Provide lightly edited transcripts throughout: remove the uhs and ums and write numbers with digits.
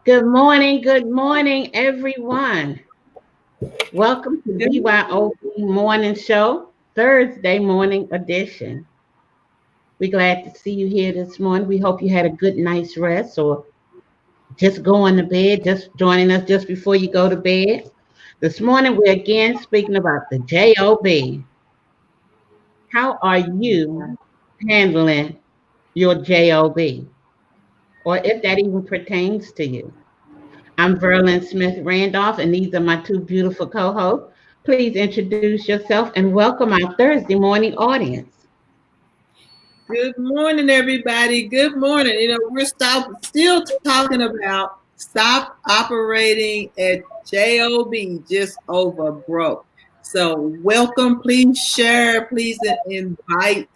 Good morning, everyone. Welcome to BYOB Morning Show, Thursday morning edition. We're glad to see you here this morning. We hope you had a good night's rest or just going to bed, just joining us just before you go to bed. This morning, we're again speaking about the JOB. How are you handling your JOB? Or if that even pertains to you? I'm Verlin Smith Randolph, and these are my two beautiful co hosts. Please introduce yourself and welcome our Thursday morning audience. Good morning, everybody. Good morning. We're still talking about stop operating at JOB, just over broke. So, welcome. Please share. Please invite.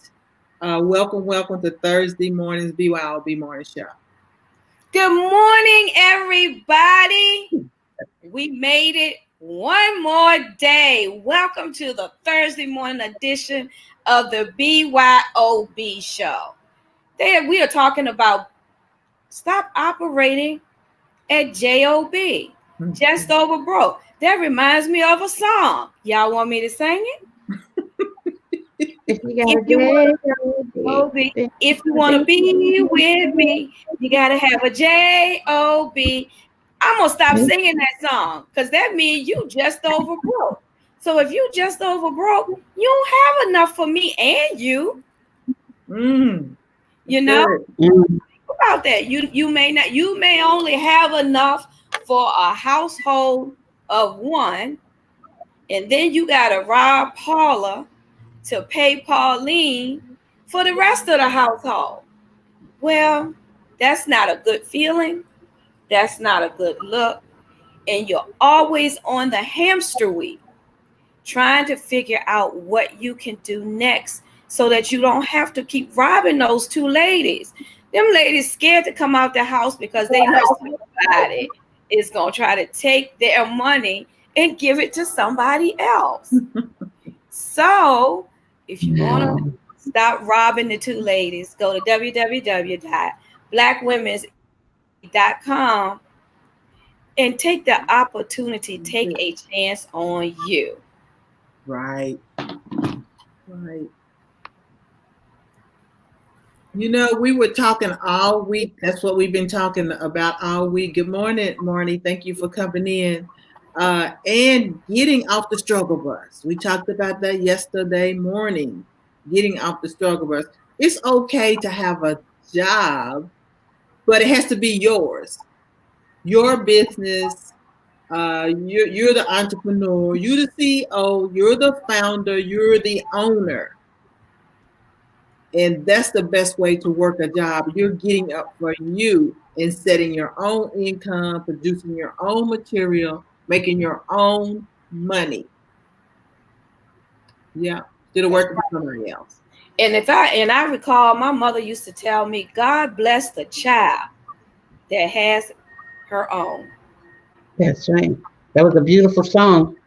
Welcome to Thursday morning's BYOB Morning Show. Good morning, everybody. We made it one more day. Welcome to the Thursday morning edition of the BYOB show. There we are talking about stop operating at JOB, just over broke. That reminds me of a song. Y'all want me to sing it? If you want to be with me, you got to have a JOB. I'm going to stop singing that song because that means you just over broke. So if you just over broke, you don't have enough for me and you. You know, think about that. You may only have enough for a household of one, and then you got to rob Paula to pay Pauline for the rest of the household. Well, that's not a good feeling. That's not a good look. And you're always on the hamster wheel trying to figure out what you can do next so that you don't have to keep robbing those two ladies. Them ladies scared to come out the house because they know somebody is going to try to take their money and give it to somebody else. So if you want to stop robbing the two ladies, go to www.blackwomen's.com and take the opportunity, take a chance on you. Right. We were talking all week. That's what we've been talking about all week. Good morning, Marnie. Thank you for coming in. And getting off the struggle bus. We talked about that yesterday morning, getting off the struggle bus. It's okay to have a job, but it has to be yours. Your business. You're the entrepreneur. You're the CEO. You're the founder. You're the owner. And that's the best way to work a job. You're getting up for you and setting your own income, producing your own material, making your own money. Yeah, instead of working for somebody else. And I recall my mother used to tell me, God bless the child that has her own. That's right. That was a beautiful song.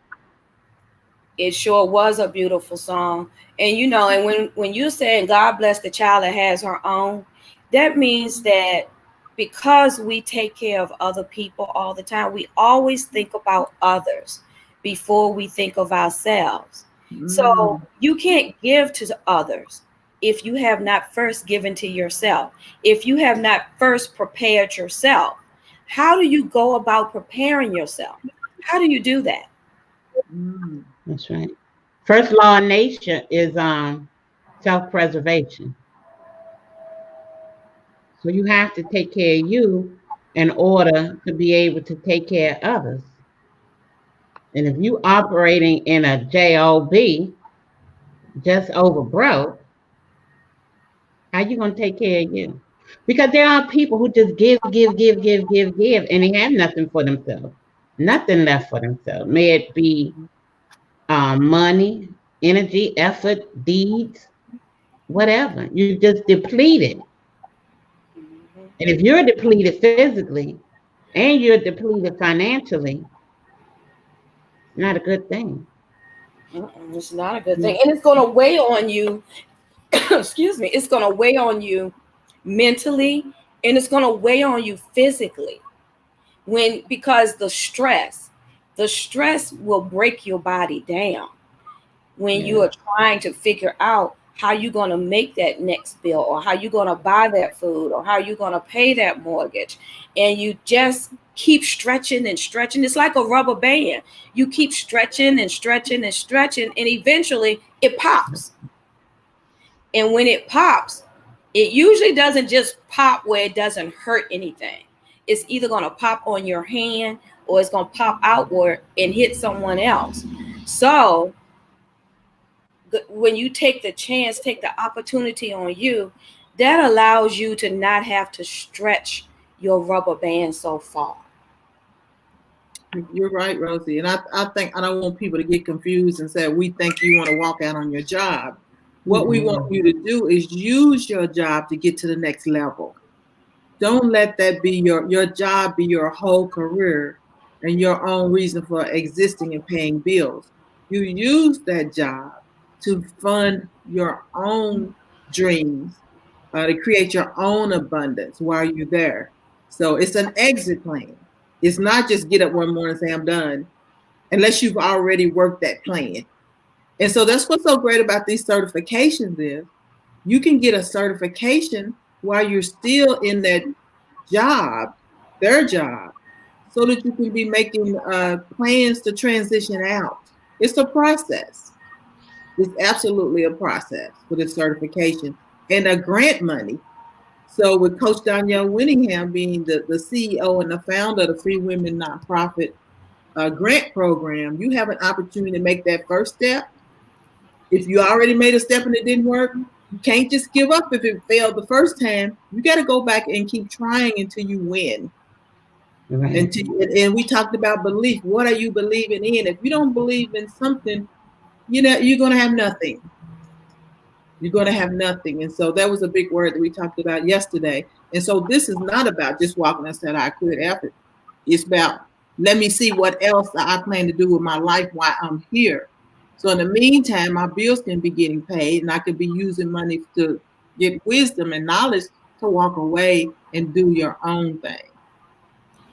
It sure was a beautiful song. And and when you're saying God bless the child that has her own, that means that because we take care of other people all the time, we always think about others before we think of ourselves. So you can't give to others if you have not first given to yourself. If you have not first prepared yourself, how do you go about preparing yourself? How do you do that? That's right. First law of nature is self-preservation. So you have to take care of you in order to be able to take care of others. And if you operating in a JOB, just over broke, how you gonna take care of you? Because there are people who just give, and they have nothing for themselves, nothing left for themselves. May it be money, energy, effort, deeds, whatever. You just depleted. And if you're depleted physically and you're depleted financially, not a good thing. It's not a good thing. And it's going to weigh on you. Excuse me. It's going to weigh on you mentally, and it's going to weigh on you physically. because the stress will break your body down when you are trying to figure out how you're going to make that next bill, or how you're going to buy that food, or how you're going to pay that mortgage. And you just keep stretching and stretching. It's like a rubber band. You keep stretching and stretching and stretching, and eventually it pops. And when it pops, it usually doesn't just pop where it doesn't hurt anything. It's either going to pop on your hand, or it's going to pop outward and hit someone else. So when you take the chance, take the opportunity on you, that allows you to not have to stretch your rubber band so far. You're right, Rosie. And I think I don't want people to get confused and say, we think you want to walk out on your job. What we want you to do is use your job to get to the next level. Don't let that be your job be your whole career and your own reason for existing and paying bills. You use that job to fund your own dreams, to create your own abundance while you're there. So it's an exit plan. It's not just get up one morning and say, I'm done, unless you've already worked that plan. And so that's what's so great about these certifications is you can get a certification while you're still in that job, their job, so that you can be making plans to transition out. It's a process. It's absolutely a process for the certification and a grant money. So with Coach Danielle Winningham being the CEO and the founder of the Free Women Nonprofit grant program, you have an opportunity to make that first step. If you already made a step and it didn't work, you can't just give up if it failed the first time. You got to go back and keep trying until you win. Right. And we talked about belief. What are you believing in? If you don't believe in something, you're going to have nothing. You're going to have nothing. And so that was a big word that we talked about yesterday. And so this is not about just walking and saying, I quit effort. It's about, let me see what else I plan to do with my life while I'm here. So in the meantime, my bills can be getting paid and I could be using money to get wisdom and knowledge to walk away and do your own thing.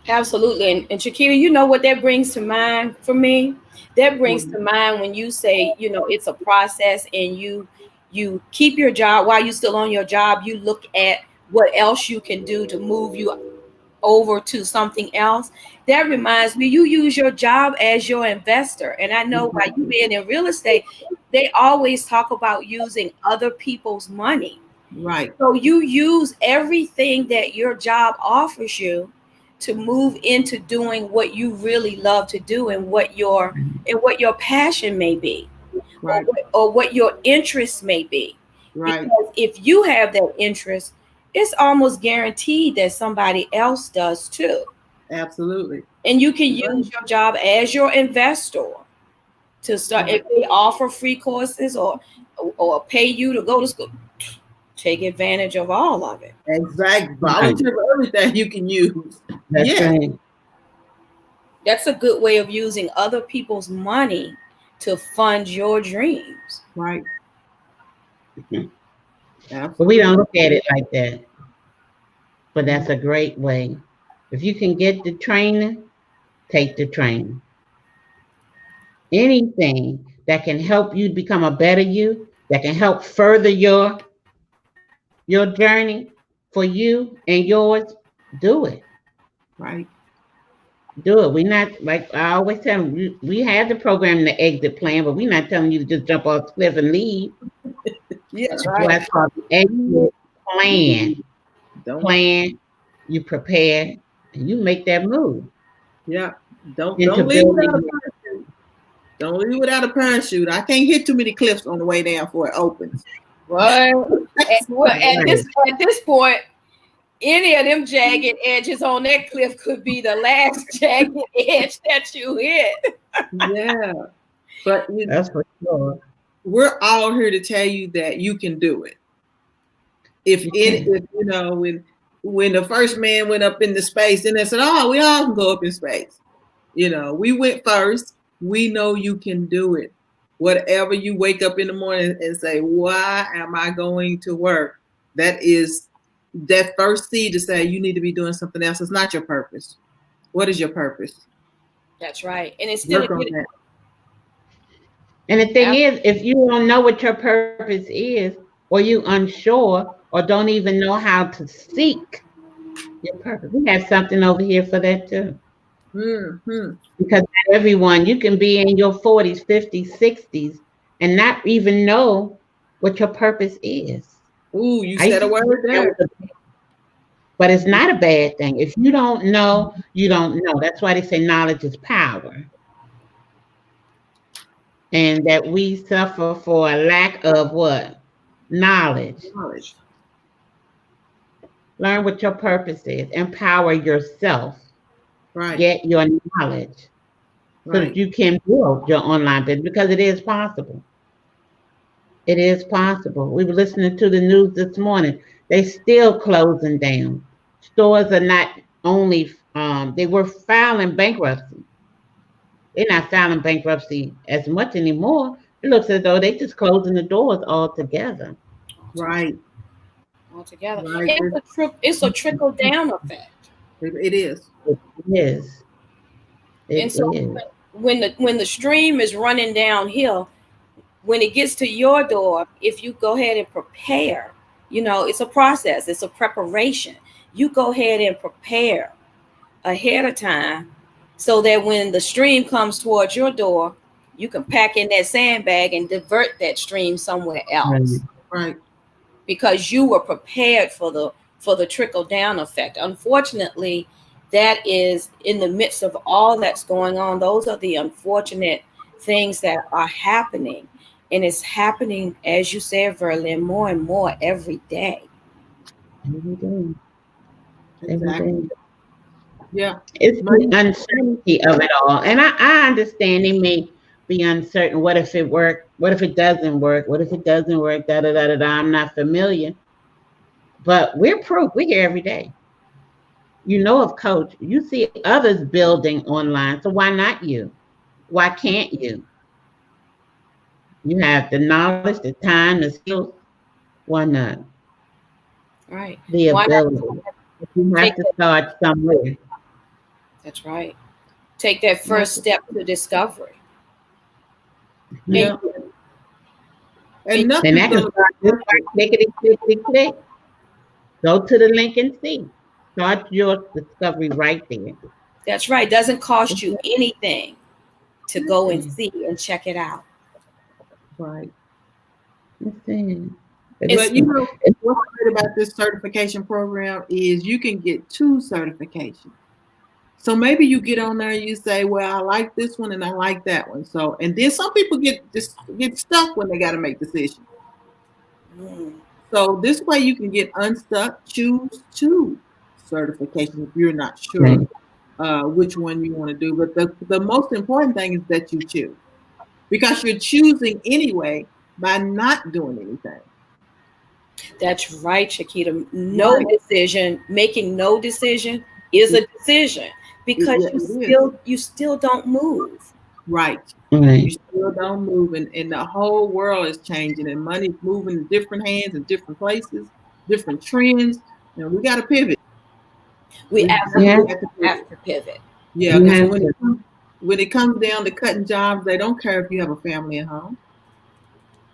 Absolutely. And Shakira, you know what that brings to mind for me? That brings to mind when you say, it's a process and you keep your job while you're still on your job. You look at what else you can do to move you over to something else. That reminds me, you use your job as your investor. And I know by you being in real estate, they always talk about using other people's money. Right. So you use everything that your job offers you to move into doing what you really love to do and what your passion may be, right, or what your interests may be. Right. Because if you have that interest, it's almost guaranteed that somebody else does too. Absolutely. And you can use your job as your investor to start. If they offer free courses or pay you to go to school, take advantage of all of it. Exactly. Volunteer for everything you can use. That's right. That's a good way of using other people's money to fund your dreams. Right. But we don't look at it like that. But that's a great way. If you can get the training, take the training. Anything that can help you become a better you, that can help further your journey for you and yours, do it. Right. Do it. We're not, like I always tell them, we have the program in the exit plan, but we're not telling you to just jump off the cliff and leave. Yes, right. That's called the exit plan. Plan, you prepare, and you make that move. Yeah. Don't leave without a parachute. Don't leave without a parachute. I can't hit too many cliffs on the way down before it opens. Well, at this point, any of them jagged edges on that cliff could be the last jagged edge that you hit. Yeah. But that's for sure. We're all here to tell you that you can do it. If when the first man went up into space, then they said, "Oh, we all can go up in space." We went first. We know you can do it. Whatever you wake up in the morning and say, "Why am I going to work?" That is that first seed to say you need to be doing something else. It's not your purpose. What is your purpose? That's right. And it's still Work on that. And the thing is, if you don't know what your purpose is, or you unsure, or don't even know how to seek your purpose, we have something over here for that too. Mm-hmm. Because not everyone, you can be in your 40s, 50s, 60s, and not even know what your purpose is. Ooh, you said a word there. But it's not a bad thing. If you don't know, you don't know. That's why they say knowledge is power. And that we suffer for a lack of what? Knowledge. Learn what your purpose is. Empower yourself. Right. Get your knowledge. So that you can build your online business, because it is possible. It is possible. We were listening to the news this morning. They still closing down. Stores are not only, they were filing bankruptcy. They're not filing bankruptcy as much anymore. It looks as though they just closing the doors altogether. Right. Altogether. Right. It's a trickle down effect. It is. It is. And so when the stream is running downhill, when it gets to your door, if you go ahead and prepare, it's a process, it's a preparation. You go ahead and prepare ahead of time so that when the stream comes towards your door, you can pack in that sandbag and divert that stream somewhere else. Right. Because you were prepared for the trickle down effect. Unfortunately, that is in the midst of all that's going on. Those are the unfortunate things that are happening. And it's happening, as you said, Verlyn, more and more every day. Every day. Exactly. Yeah. It's the uncertainty of it all. And I understand they may be uncertain. What if it worked? What if it doesn't work? What if it doesn't work? Da da da da da. I'm not familiar. But we're proof. We're here every day. You know of Coach. You see others building online. So why not you? Why can't you? You have the knowledge, the time, the skills. Why not? Right. The ability. You have to start somewhere. That's right. Take that first step to discovery. Yeah. And that can start just like click. Go to the link and see. Start your discovery right there. That's right. Doesn't cost you anything to go and see and check it out. Right. But what's great about this certification program is you can get 2 certifications. So maybe you get on there and you say, well, I like this one and I like that one. So, and then some people get stuck when they got to make decisions. So this way you can get unstuck, choose 2 certifications if you're not sure which one you want to do. But the most important thing is that you choose, because you're choosing anyway by not doing anything. That's right, Chiquita. Making no decision is a decision, because you still don't move. Right. You still don't move, and the whole world is changing, and money's moving in different hands in different places, different trends, and we got to pivot. We absolutely have to pivot. Yeah, because when it comes down to cutting jobs, they don't care if you have a family at home.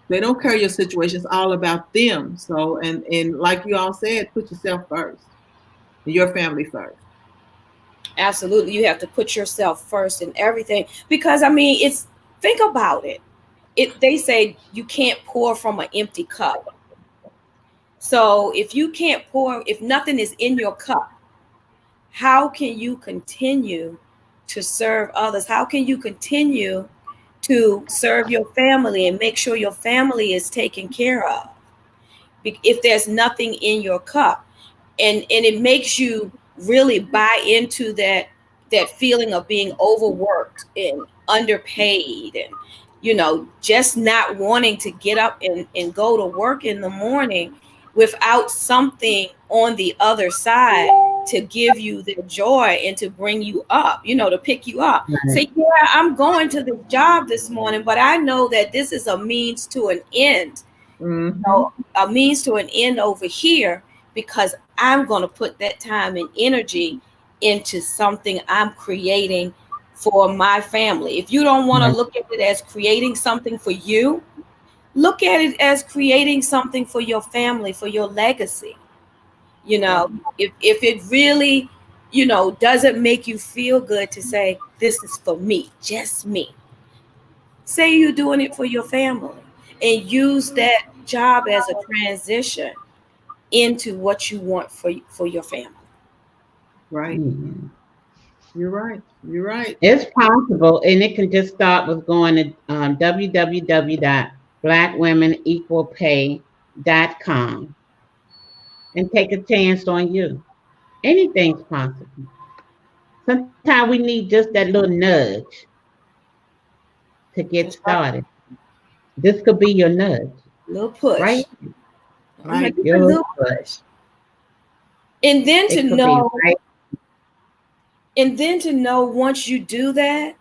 They don't care your situation. It's all about them. So, and like you all said, put yourself first, and your family first. Absolutely. You have to put yourself first in everything, because think about it. They say you can't pour from an empty cup. So if you can't pour, if nothing is in your cup, how can you continue to serve others? How can you continue to serve your family and make sure your family is taken care of if there's nothing in your cup? And it makes you really buy into that feeling of being overworked and underpaid, and just not wanting to get up and go to work in the morning without something on the other side to give you the joy and to bring you up, to pick you up. Say, yeah, I'm going to the job this morning, but I know that this is a means to an end. A means to an end over here, because I'm going to put that time and energy into something I'm creating for my family. If you don't want to look at it as creating something for you, look at it as creating something for your family, for your legacy. You know, if it really, you know, doesn't make you feel good to say, this is for me, just me. Say you're doing it for your family and use that job as a transition into what you want for your family. Right. Mhm. You're right. You're right. It's possible, and it can just start with going to www.blackwomenequalpay.com and take a chance on you. Anything's possible. Sometimes we need just that little nudge to get That's right. started. This could be your nudge, Little push. right? I'm Right. like, a Your little push. push. And then to It could be know, right. once you do that,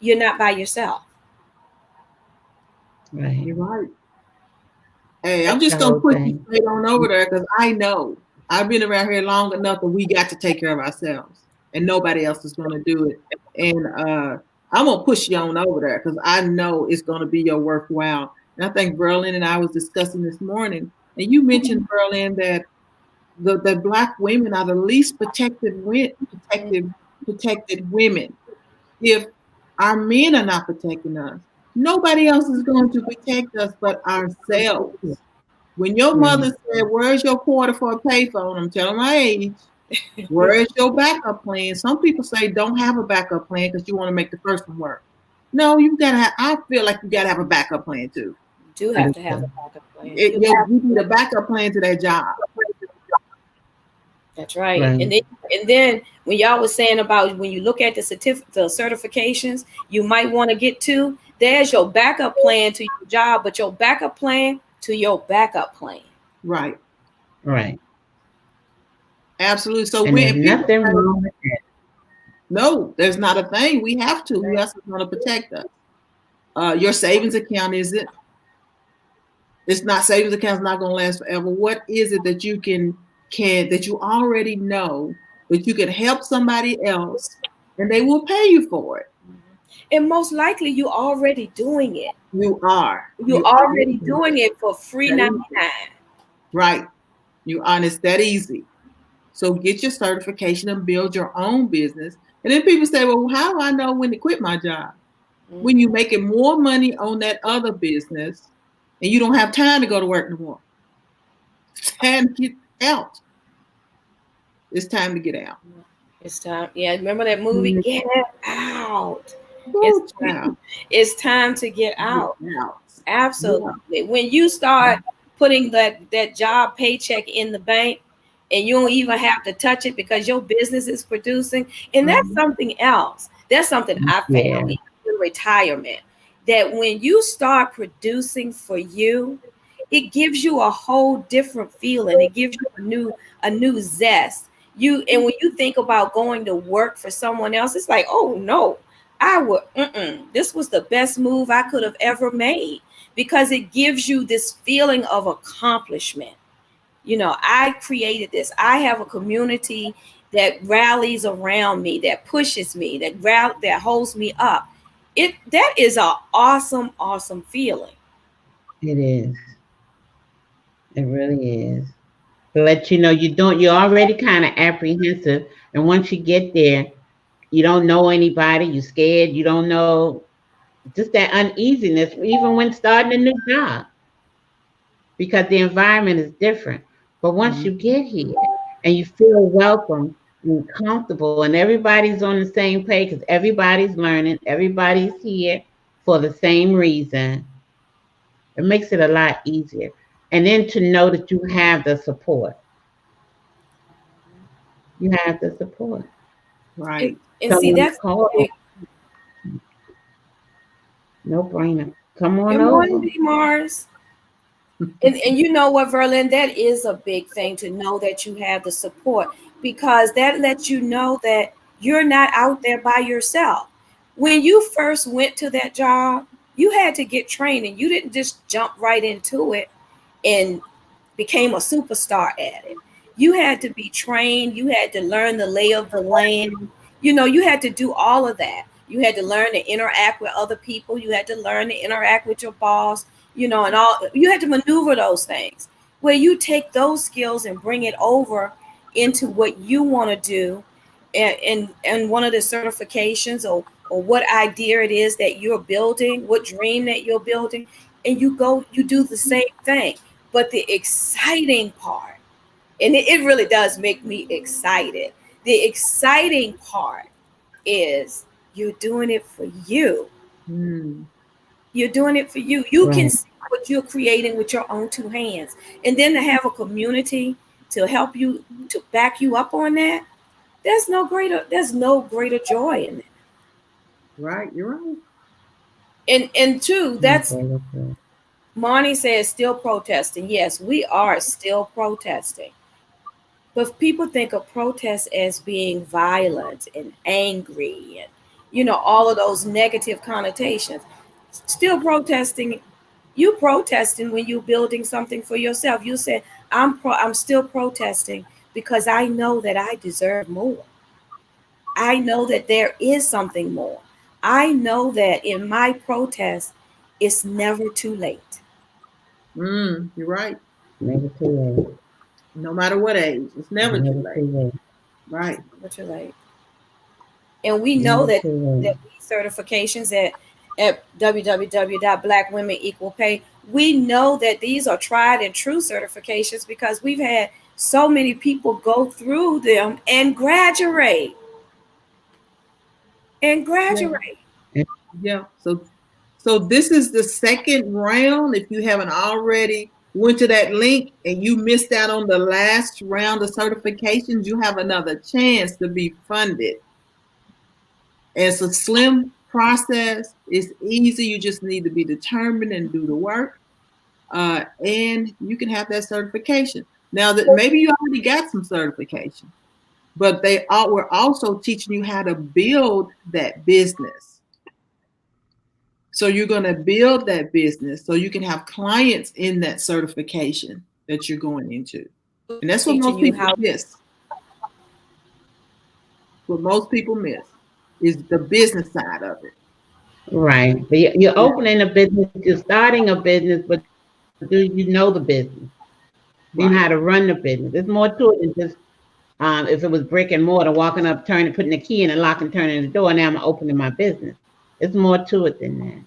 you're not by yourself. Right. You're right. Hey, I'm The just gonna whole put you thing. straight on over there because I know I've been around here long enough that we got to take care of ourselves, and nobody else is gonna do it. And I'm gonna push you on over there because I know it's gonna be your worthwhile. And I think Berlin and I was discussing this morning, and you mentioned Berlin that the Black women are the least protected women. If our men are not protecting us, nobody else is going to protect us but ourselves. When your mother said, "Where's your quarter for a payphone?" I'm telling my age. Where's your backup plan? Some people say don't have a backup plan because you want to make the first one work. No, you gotta have. I feel like you gotta have a backup plan too. You do have to have a backup plan. You need a backup plan to that job. That's right. Right. And then when y'all was saying about when you look at the certifications, you might want to get to. There's your backup plan to your job, but your backup plan to your backup plan. Right. Right. Absolutely. So And there's when nothing wrong with that. no, there's not a thing. We have to. Who else is going to protect us? Your savings account isn't. It's not savings account's not going to last forever. What is it that you can that you already know that you can help somebody else and they will pay you for it? And most likely you're already doing it. You are. You're already doing it for free 99. Right. You are. And it's that easy. So get your certification and build your own business. And then people say, well, how do I know when to quit my job? Mm-hmm. When you're making more money on that other business and you don't have time to go to work no more. It's time to get out. It's time to get out. It's time. Yeah, remember that movie, Get Out. It's time to get out. Absolutely. Yeah. When you start putting that job paycheck in the bank and you don't even have to touch it because your business is producing, and that's something else. That's something I found in retirement, that when you start producing for you, it gives you a whole different feeling. It gives you a new zest. And when you think about going to work for someone else, it's like, oh no, this was the best move I could have ever made, because it gives you this feeling of accomplishment. You know, I created this. I have a community that rallies around me, that pushes me, that holds me up. That is an awesome, awesome feeling. It is. It really is. To let you know you're already kind of apprehensive, and once you get there, you don't know anybody, you're scared, you don't know, just that uneasiness, even when starting a new job, because the environment is different. But once you get here and you feel welcome and comfortable and everybody's on the same page, because everybody's learning, everybody's here for the same reason, it makes it a lot easier. And then to know that you have the support. You have the support. Right. And see, that's big. No brainer. Come on Good morning, over. B. Mars. And you know what, Verlin, that is a big thing, to know that you have the support, because that lets you know that you're not out there by yourself. When you first went to that job, you had to get training. You didn't just jump right into it and became a superstar at it. You had to be trained. You had to learn the lay of the land. You know, you had to do all of that. You had to learn to interact with other people. You had to learn to interact with your boss, you know, and all. You had to maneuver those things. Where you take those skills and bring it over into what you want to do, and one of the certifications, or what idea it is that you're building, what dream that you're building, and you do the same thing. But the exciting part, and it really does make me excited. The exciting part is you're doing it for you. Mm. You're doing it for you. You can Right. see what you're creating with your own two hands. And then to have a community to help you, to back you up on that, there's no greater joy in it. Right, you're right. And two, that's Okay, okay. Monty says still protesting. Yes, we are still protesting. But people think of protest as being violent and angry and, you know, all of those negative connotations. Still protesting. You protesting when you're building something for yourself. You say, I'm still protesting because I know that I deserve more. I know that there is something more. I know that in my protest, it's never too late. You're right. Never too late. No matter what age, it's never too Never late. too late. Right. Never too late. And we know Never that too late. these certifications at www.blackwomenequalpay, we know that these are tried and true certifications because we've had so many people go through them and graduate and Yeah. graduate. Yeah. So this is the second round. If you haven't already went to that link and you missed out on the last round of certifications, you have another chance to be funded. It's a slim process. It's easy. You just need to be determined and do the work. And you can have that certification. Now that maybe you already got some certification, but we're also teaching you how to build that business. So you're going to build that business so you can have clients in that certification that you're going into. And that's what most people miss. What most people miss is the business side of it. Right. But you're opening a business, you're starting a business, but do you know the business? Do you know how to run the business? There's more to it than just if it was brick and mortar, walking up, turning, putting the key in the lock and turning the door. Now I'm opening my business. It's more to it than that.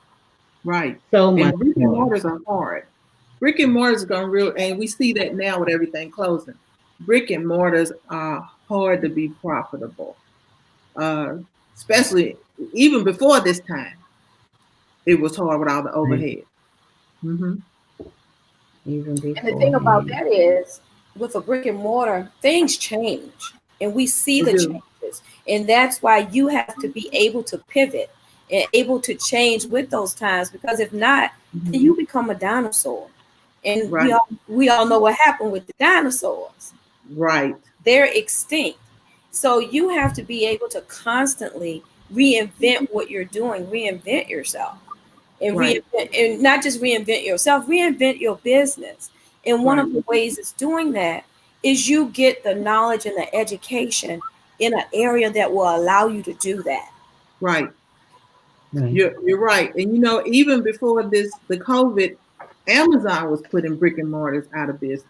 Right. So much. And brick and mortars are hard. Brick and mortars are going and we see that now with everything closing. Brick and mortars are hard to be profitable, especially even before this time. It was hard with all the overhead. Mm-hmm. And the thing about that is, with a brick and mortar, things change, and we see the changes, and that's why you have to be able to pivot and able to change with those times. Because if not, then you become a dinosaur, and we all know what happened with the dinosaurs. Right, they're extinct. So you have to be able to constantly reinvent what you're doing, reinvent yourself. And and not just reinvent yourself, reinvent your business. And one of the ways it's doing that is you get the knowledge and the education in an area that will allow you to do that. Right. You're right. And you know, even before the COVID, Amazon was putting brick and mortars out of business.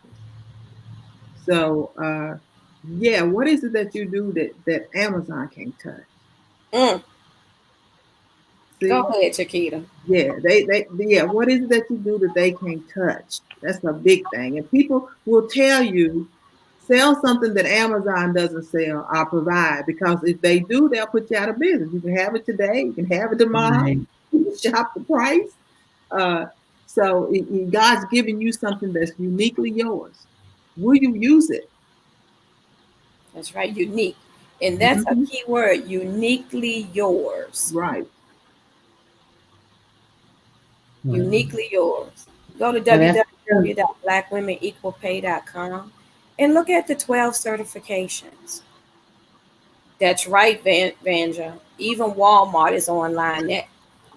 So what is it that you do that Amazon can't touch? Go ahead, Chiquita. Yeah, what is it that you do that they can't touch? That's a big thing. And people will tell you, sell something that Amazon doesn't sell or provide, because if they do, they'll put you out of business. You can have it today, you can have it tomorrow, you can shop the price. So God's giving you something that's uniquely yours. Will you use it? That's right, unique. And that's a key word, uniquely yours. Right. Uniquely yours. Go to www.blackwomenequalpay.com and look at the 12 certifications. That's right, Vanja. Even Walmart is online.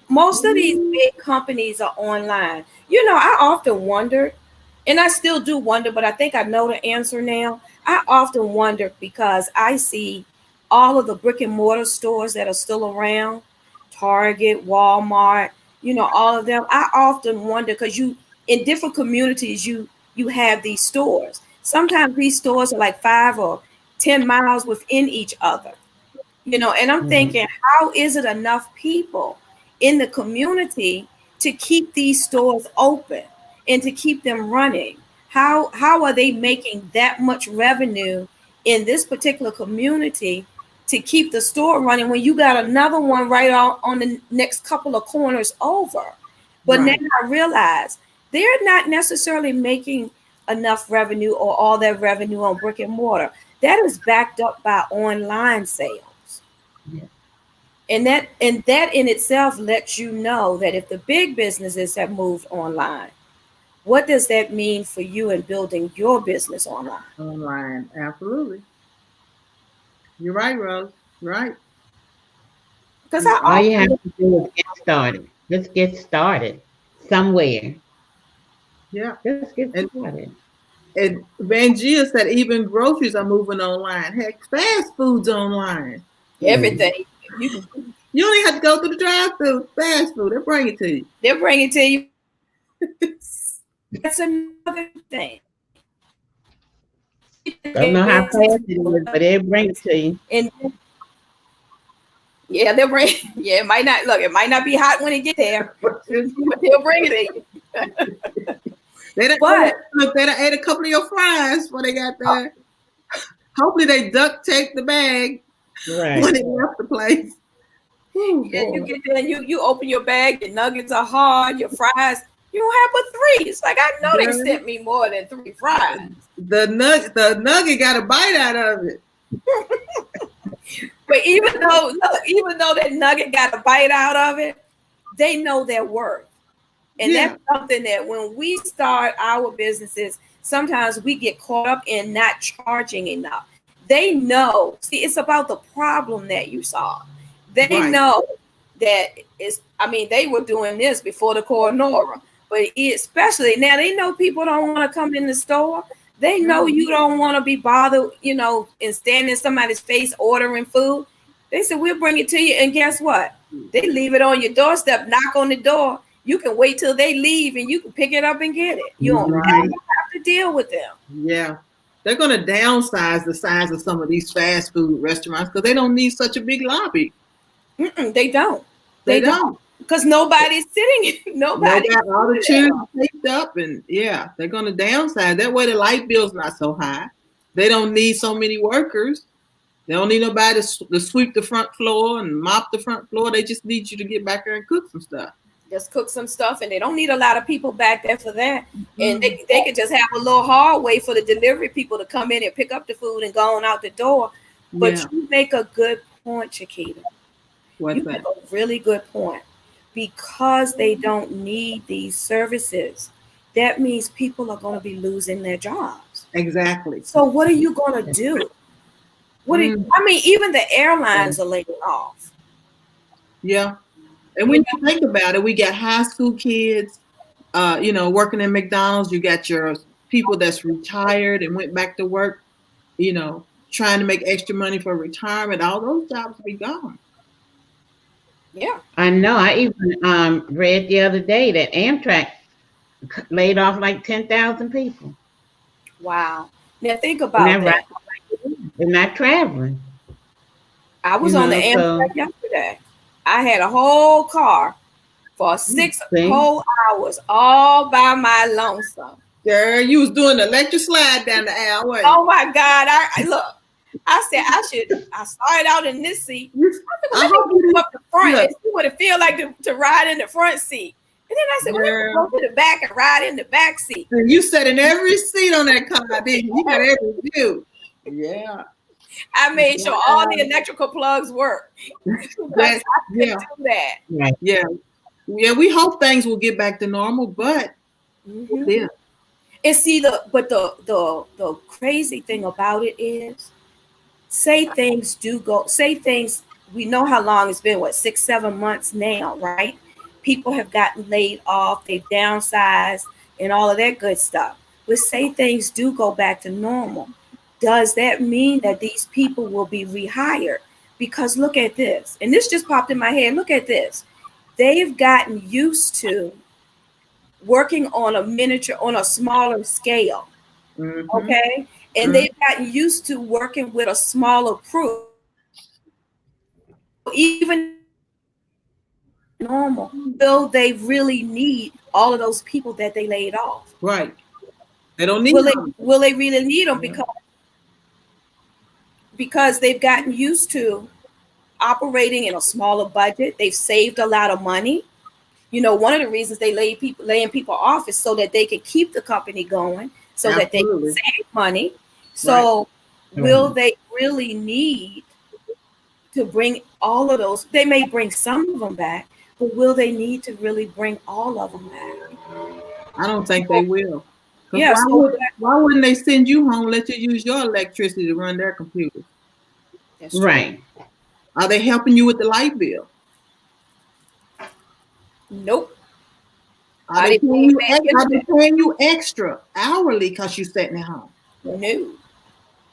Most of these big companies are online. You know, I often wonder, and I still do wonder, but I think I know the answer now. I often wonder because I see all of the brick and mortar stores that are still around, Target, Walmart, all of them. I often wonder because in different communities you have these stores. Sometimes these stores are like 5 or 10 miles within each other. And I'm thinking, how is it enough people in the community to keep these stores open and to keep them running? How are they making that much revenue in this particular community to keep the store running when you got another one right on the next couple of corners over? But Right. now I realize they're not necessarily making enough revenue or all that revenue on brick and mortar. That is backed up by online sales. Yeah. And that in itself lets you know that if the big businesses have moved online, what does that mean for you in building your business online? Online, absolutely. You're right, Rose. Right. Because All you have to do is get started. Just get started somewhere. Yeah. Just get And started. and Vangia said even groceries are moving online. Heck, fast food's online. everything you You don't even have to go through the drive-through. Fast food, they bring it to you. they'll bring it to you. That's another thing. Don't know how fast it is, but they'll bring it to you. And yeah, they'll bring. Yeah, it might not be hot when it get there, but they'll bring it to you. They done ate a couple of your fries before they got there. Hopefully they duct tape the bag Right. when they left the place. Yeah, you get there and you open your bag, your nuggets are hard, your fries, you don't have but 3. It's like, I know they sent me more than 3 fries. The nugget got a bite out of it. But even though that nugget got a bite out of it, they know their worth. And that's something that when we start our businesses, sometimes we get caught up in not charging enough. They know. See, it's about the problem that you solve. They know that they were doing this before the Coronora, but especially now they know people don't want to come in the store. They know you don't want to be bothered, and stand in somebody's face ordering food. They said, we'll bring it to you. And guess what? They leave it on your doorstep, knock on the door. You can wait till they leave and you can pick it up and get it. You don't have to deal with them. Yeah. They're going to downsize the size of some of these fast food restaurants because they don't need such a big lobby. They don't. They don't. Because nobody's sitting. Nobody. Got all the chairs taped up, and they're going to downsize. That way the light bill's not so high. They don't need so many workers. They don't need nobody to sweep the front floor and mop the front floor. They just need you to get back there and cook some stuff. Just cook some stuff, and they don't need a lot of people back there for that. And they can just have a little hallway for the delivery people to come in and pick up the food and go on out the door. But you make a good point, Chiquita. What's that? Make a really good point. Because they don't need these services, that means people are going to be losing their jobs. Exactly. So what are you going to do? Even the airlines are laying off. Yeah. And when you think about it, we got high school kids, working in McDonald's. You got your people that's retired and went back to work, trying to make extra money for retirement. All those jobs will be gone. Yeah. I know. I even read the other day that Amtrak laid off like 10,000 people. Wow. Now think about that. They're not traveling. I was on the Amtrak yesterday. I had a whole car for 6 whole hours all by my lonesome. Girl, you was doing the electric slide down the aisle. Oh my God. I said I started out in this seat. I hope you up the front and see what it feel like to ride in the front seat. And then I said, well, go to the back and ride in the back seat. And you sat in every seat on that car, didn't you? You got every view. Yeah. I made sure all the electrical plugs work. I do that. Right. Yeah. Yeah, we hope things will get back to normal, but yeah. And see the crazy thing about it is say things, we know how long it's been, 6-7 months now, right? People have gotten laid off, they've downsized and all of that good stuff. But say things do go back to normal. does that mean that these people will be rehired? Because look at this, and this just popped in my head. Look at this. They've gotten used to working on a smaller scale. Mhm. Okay. And they've gotten used to working with a smaller crew. Even normal, will they really need all of those people that they laid off? Right. They don't need them. Will they really need them? Because they've gotten used to operating in a smaller budget. They've saved a lot of money. You know, one of the reasons they laying people off is so that they can keep the company going, so that they can save money. So will they really need to bring all of those? They may bring some of them back, but will they need to really bring all of them back? I don't think they will. Yeah. Why wouldn't they send you home, let you use your electricity to run their computers? That's true. Right. Are they helping you with the light bill? Nope. Are they paying you extra hourly because you're sitting at home? No.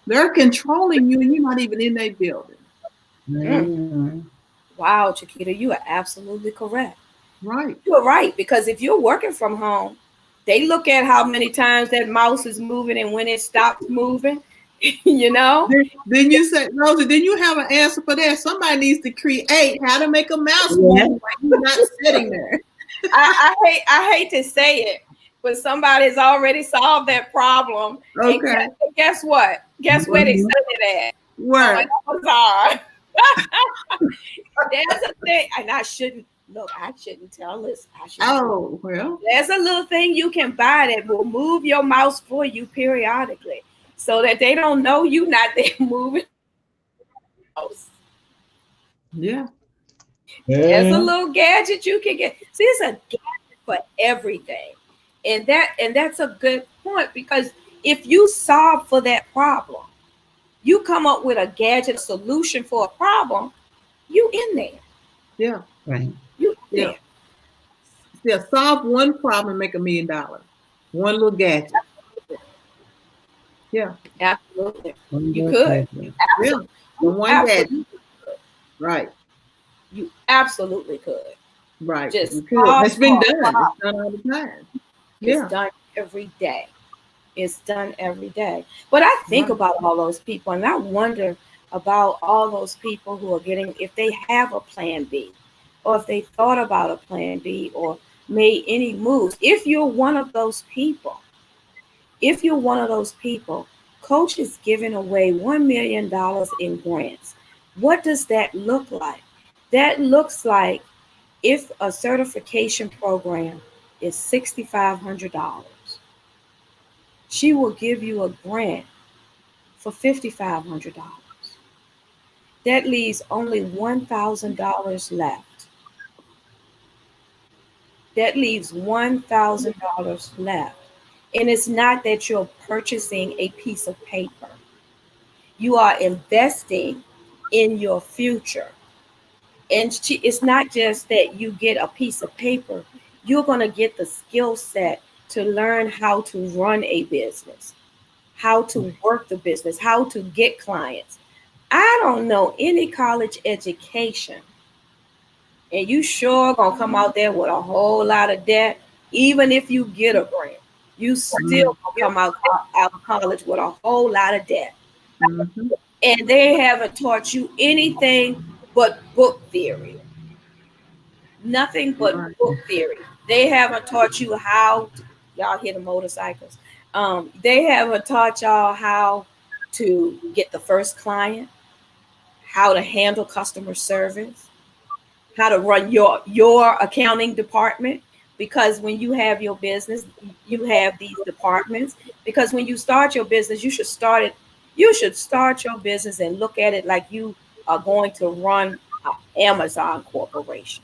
They're controlling you and you're not even in their building. Mm-hmm. Wow, Chiquita, you are absolutely correct. Right. You're right, because if you're working from home, they look at how many times that mouse is moving and when it stops moving, you know? Then you say, Rosie, then you have an answer for that. Somebody needs to create how to make a mouse move when you're not sitting there. I hate to say it, but somebody's already solved that problem. Okay. And guess what? Guess where they said it at? Where? Amazon. There's a thing, and I shouldn't tell this. Oh, well. There's a little thing you can buy that will move your mouse for you periodically, so that they don't know you not there moving. Yeah. There's a little gadget you can get. See, it's a gadget for everything. And that's a good point, because if you solve for that problem, you come up with a gadget solution for a problem, you in there. Yeah. Right. You in there. Yeah, solve one problem and make $1 million. One little gadget. Yeah. Absolutely. You could. Absolutely. Yeah. One gadget. Right. You absolutely could. Right. Just it's been done. It's done all the time. Yeah. It's done every day. It's done every day. But I think about all those people, and I wonder about all those people who are getting, if they have a plan B, or if they thought about a plan B or made any moves. If you're one of those people, Coach is giving away $1 million in grants. What does that look like? That looks like, if a certification program is $6,500, she will give you a grant for $5,500. That leaves only $1,000 left. That leaves $1,000 left. And it's not that you're purchasing a piece of paper. You are investing in your future. And it's not just that you get a piece of paper. You're going to get the skill set to learn how to run a business, how to work the business, how to get clients. I don't know any college education, and you sure going to come out there with a whole lot of debt. Even if you get a grant, you still going to come out of college with a whole lot of debt. Mm-hmm. And they haven't taught you anything but book theory. Nothing but book theory. They haven't taught you how to, y'all hear the motorcycles. They haven't taught y'all how to get the first client, how to handle customer service, how to run your accounting department. Because when you have your business, you have these departments. Because when you start your business, you should start your business and look at it like you are going to run an Amazon corporation.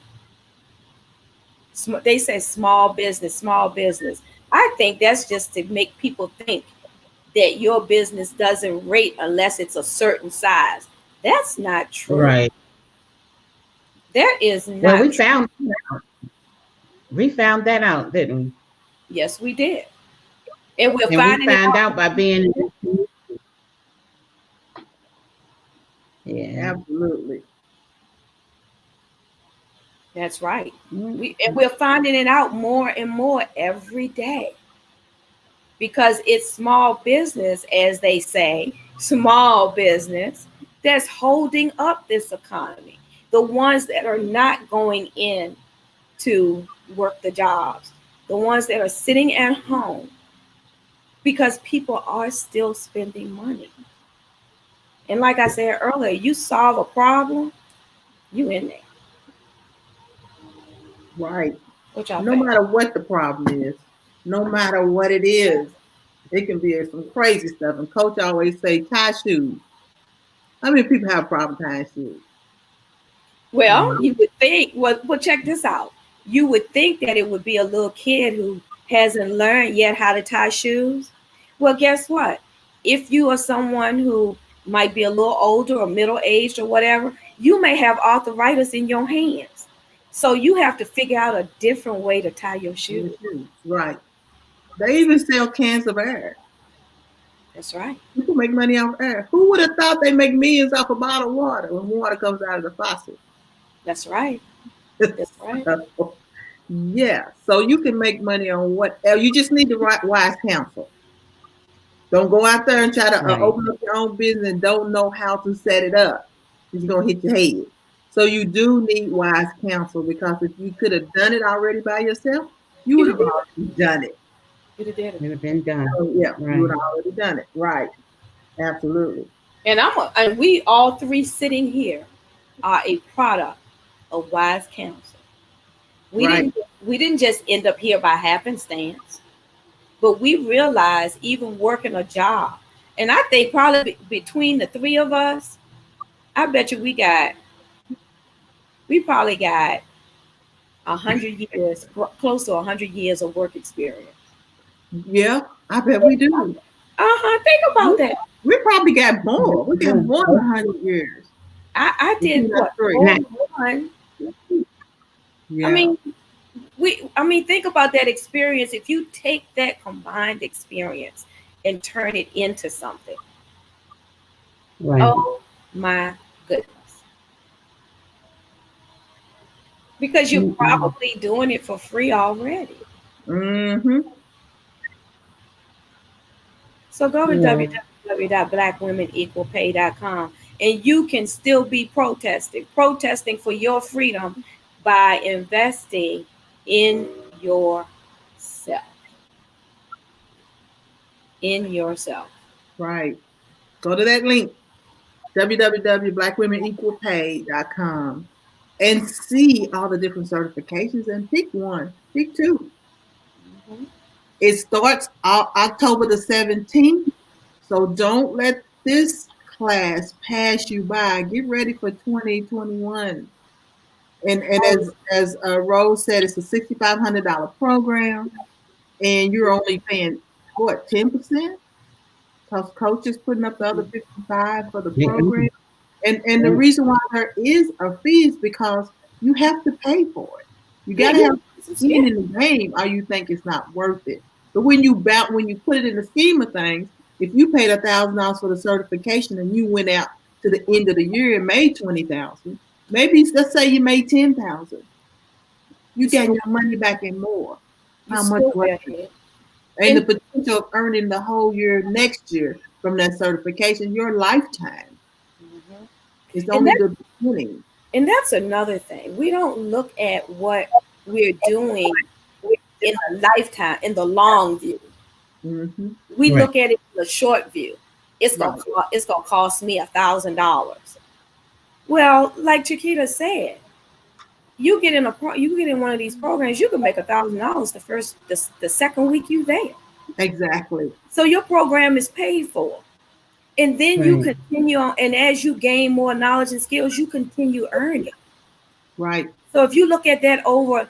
They say small business. I think that's just to make people think that your business doesn't rate unless it's a certain size. That's not true. Right. That is not well, true. We found that out, didn't we? Yes, we did. And we found out by being Yeah. Absolutely. That's right. Mm. We're finding it out more and more every day because it's small business, as they say, small business that's holding up this economy. The ones that are not going in to work the jobs, the ones that are sitting at home, because people are still spending money. And like I said earlier, you solve a problem, you in there. Right. What y'all No think? matter what the problem is, no matter what it is, it can be some crazy stuff. And Coach always say tie shoes. How many people have a problem tying shoes? Well, Right. you would think, well, check this out. You would think that it would be a little kid who hasn't learned yet how to tie shoes. Well, guess what? If you are someone who might be a little older or middle aged or whatever, you may have arthritis in your hands. So you have to figure out a different way to tie your shoes. Right. They even sell cans of air. That's right. People make money off air. Who would have thought they make millions off a bottle of water when water comes out of the faucet? That's right. That's right. So, yeah. So you can make money on whatever. You just need the right wise counsel. Don't go out there and try to Right. open up your own business and don't know how to set it up. You're going to hit your head. So you do need wise counsel because if you could have done it already by yourself, you would have already done it. You'd have did it. It'd have been done. So yeah, Right. you would have already done it. Right. Absolutely. And we all three sitting here are a product of wise counsel. Right. We didn't just end up here by happenstance, but we realized even working a job, and I think probably between the three of us, I bet you we probably got 100 years, close to 100 years of work experience. Yeah, I bet we do. Think about that. We probably got more. We got more than 100 years. I did Between us what? three. One. Yeah. I mean, think about that experience. If you take that combined experience and turn it into something, Right. oh my goodness. Because you're probably doing it for free already. Mm-hmm. So go to Yeah. www.blackwomenequalpay.com and you can still be protesting for your freedom by investing in yourself. In yourself. Right. Go to that link, www.blackwomenequalpay.com, and see all the different certifications and pick one, pick two. Mhm. It starts October the 17th, so don't let this class pass you by. Get ready for 2021. And as Rose said, it's a $6,500 program, and you're only paying what 10%? Because Coach is putting up the other 55 for the Yeah. program. And the reason why there is a fee is because you have to pay for it. You got to have skin in the game, or you think it's not worth it. But when you put it in the scheme of things, if you paid $1,000 for the certification and you went out to the end of the year and made $20,000, maybe let's say you made $10,000, you get your money back and more. How much was it? And the potential of earning the whole year next year from that certification, your lifetime. Mhm. It's only the beginning. And that's another thing. We don't look at what we're doing in a lifetime, in the long view. Mm-hmm. We Right. look at it in the short view. It's gonna cost me $1,000. Well, like Chiquita said, you get in one of these programs, you can make $1,000 the second week you there. Exactly. So your program is paid for. And then you Right. continue on, and as you gain more knowledge and skills, you continue earning. Right. So if you look at that over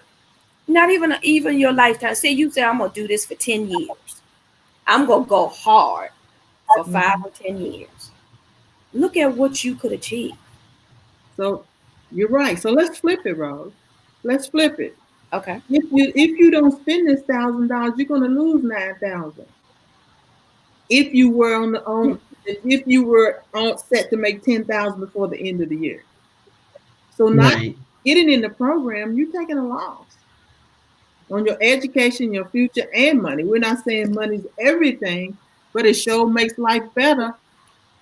not even your lifetime, say you say I'm gonna do this for 10 years. I'm gonna go hard for 5 or 10 years. Look at what you could achieve. So you're right. So let's flip it, Rose. Let's flip it. Okay. If you don't spend this $1,000, you're gonna lose $9,000. If you were as if you were on set to make 10,000 before the end of the year. So not Right. getting in the program, you're taking a loss on your education, your future, and money. We're not saying money's everything, but it sure makes life better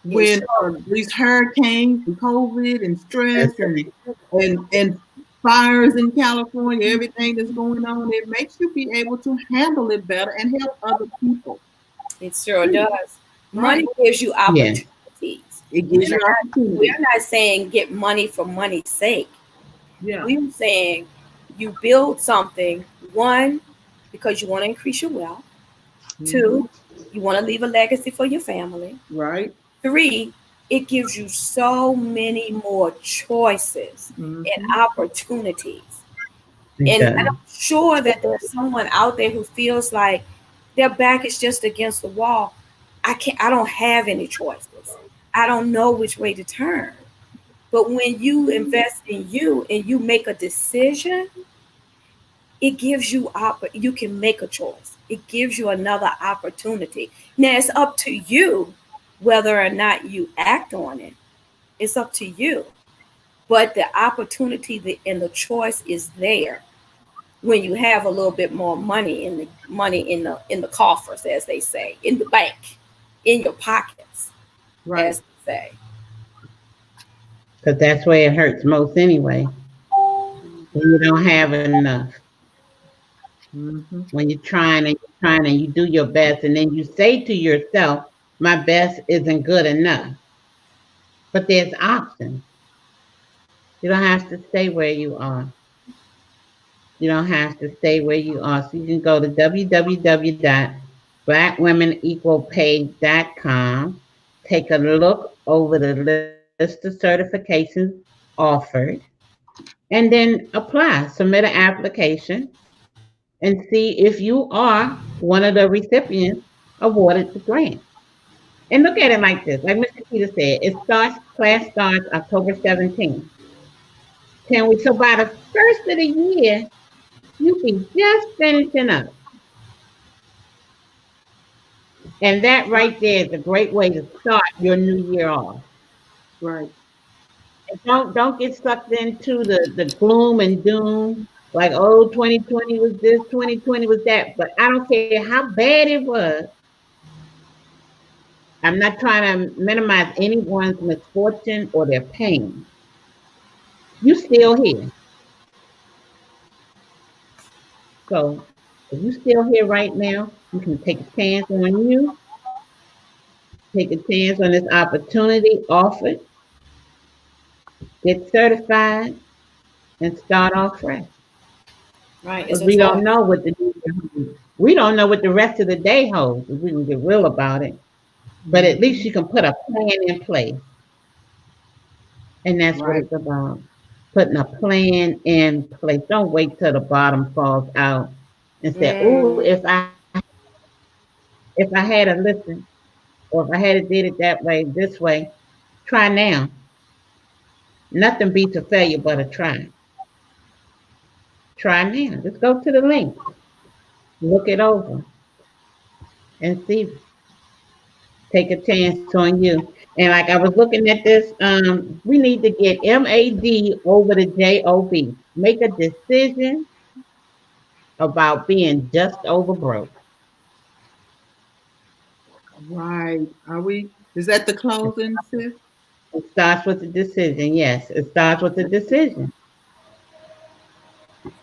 when these hurricanes and COVID and stress and fires in California, everything that's going on, it makes you be able to handle it better and help other people. It sure does. Money gives you opportunities. It gives you opportunities. We're not saying get money for money's sake. Yeah. We're saying you build something, one, because you want to increase your wealth. Two, you want to leave a legacy for your family. Right. Three, it gives you so many more choices and opportunities. And I'm sure that there's someone out there who feels like their back is just against the wall. I don't have any choices. I don't know which way to turn. But when you invest in you and you make a decision, it gives you you can make a choice. It gives you another opportunity. Now it's up to you whether or not you act on it. It's up to you. But the opportunity and the choice is there when you have a little bit more money in the coffers, as they say, in the bank, in your pockets, as they say. Because that's where it hurts most anyway. When you don't have enough. When you're trying and you do your best, and then you say to yourself, my best isn't good enough. But there's options. You don't have to stay where you are. You don't have to stay where you are. So you can go to www.blackwomenequalpay.com, take a look over the list of certifications offered, and then apply, submit an application, and see if you are one of the recipients awarded the grant. And look at it like this, like Mr. Peter said, class starts October 17th. 10 weeks. So by the first of the year, you be just finishing up. And that right there is a great way to start your new year off. Right. And don't get sucked into the gloom and doom, like, oh, 2020 was this, 2020 was that. But I don't care how bad it was. I'm not trying to minimize anyone's misfortune or their pain. You still here. So if you're still here right now, you can take a chance on you, take a chance on this opportunity offered, get certified, and start off fresh. Right. Because we don't know what the rest of the day holds, if we can get real about it. But at least you can put a plan in place. And that's what it's about. Putting a plan in place. Don't wait till the bottom falls out and say, oh, if I had a listened, or if I had did it that way, this way, try now. Nothing beats a failure but a try. Try now. Just go to the link. Look it over. And see. Take a chance on you. And like I was looking at this, we need to get MAD over the JOB. Make a decision about being just over broke. Right. Are we? Is that the closing, sis? It starts with the decision. Yes, it starts with the decision.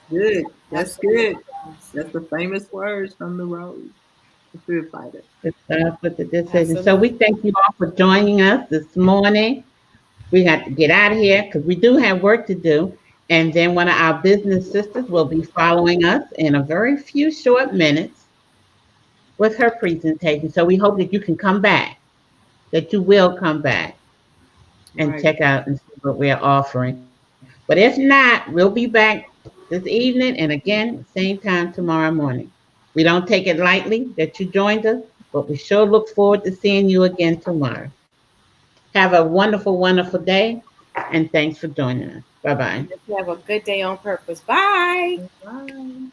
Good. That's good. That's the famous words from the road. The Fear Fighter. It starts with the decision. So we thank you all for joining us this morning. We got to get out of here because we do have work to do. And then one of our business sisters will be following us in a very few short minutes with her presentation. So we hope that you can come back, that you will come back and check out and see what we're offering. But if not, we'll be back this evening and again, same time tomorrow morning. We don't take it lightly that you joined us, but we sure look forward to seeing you again tomorrow. Have a wonderful, wonderful day, and thanks for joining us. Bye-bye. Have a good day on purpose. Bye. Bye.